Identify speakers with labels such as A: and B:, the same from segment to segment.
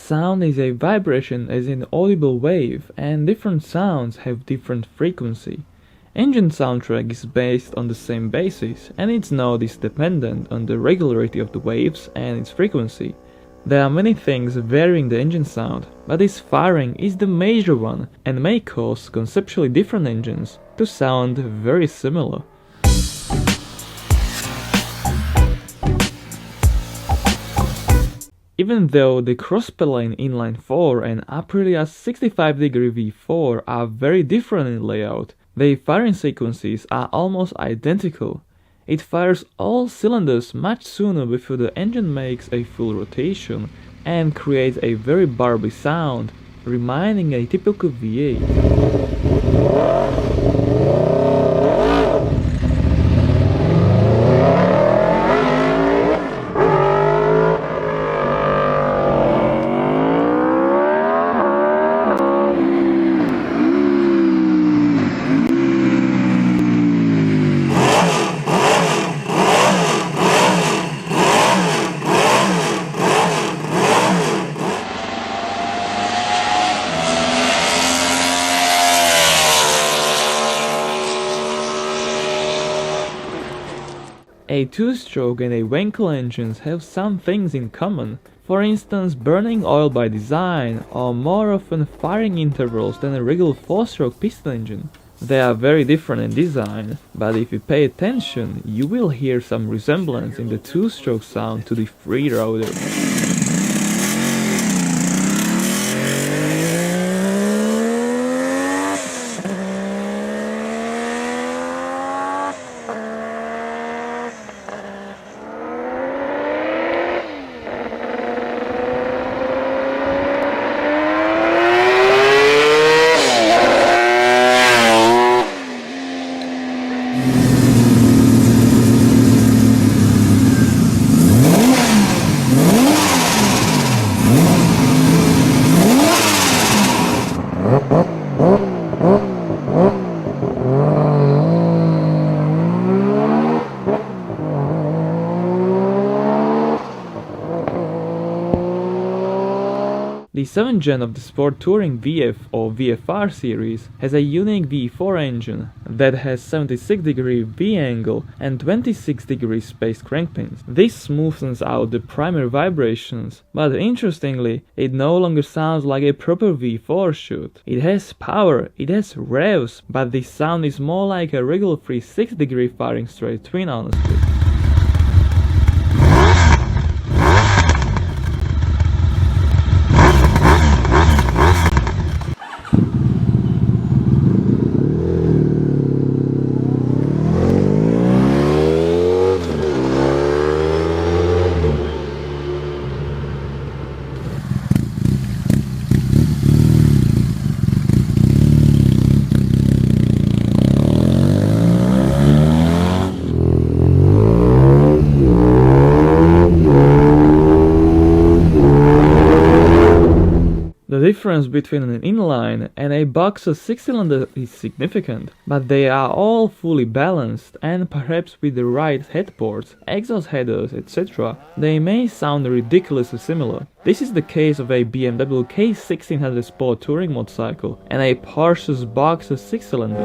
A: Sound is a vibration as an audible wave, and different sounds have different frequency. Engine soundtrack is based on the same basis, and its note is dependent on the regularity of the waves and its frequency. There are many things varying the engine sound, but this firing is the major one and may cause conceptually different engines to sound very similar. Even though the cross-pedal inline-4 and Aprilia's 65-degree V4 are very different in layout, their firing sequences are almost identical. It fires all cylinders much sooner before the engine makes a full rotation and creates a very barbly sound, reminding a typical V8. A two-stroke and a Wankel engines have some things in common, for instance burning oil by design or more often firing intervals than a regular 4-stroke piston engine. They are very different in design, but if you pay attention you will hear some resemblance in the two-stroke sound to the three-rotor. The 7th gen of the Sport Touring VF or VFR series has a unique V4 engine that has 76-degree V-angle and 26-degree spaced crankpins. This smoothens out the primary vibrations, but interestingly, it no longer sounds like a proper V4 should. It has power, it has revs, but the sound is more like a regular 360-degree firing straight twin honestly. The difference between an inline and a boxer 6-cylinder is significant, but they are all fully balanced, and perhaps with the right headports, exhaust headers, etc., they may sound ridiculously similar. This is the case of a BMW K1600 Sport Touring motorcycle and a Porsche's boxer 6-cylinder.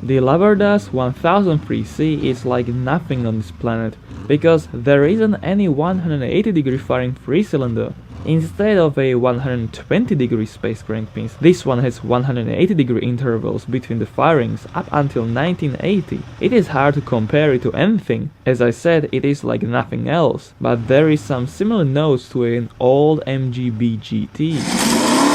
A: The Laverda's 1003C is like nothing on this planet, because there isn't any 180-degree firing 3-cylinder. Instead of a 120-degree space crankpins, this one has 180-degree intervals between the firings up until 1980. It is hard to compare it to anything, as I said it is like nothing else, but there is some similar notes to an old MGB GT.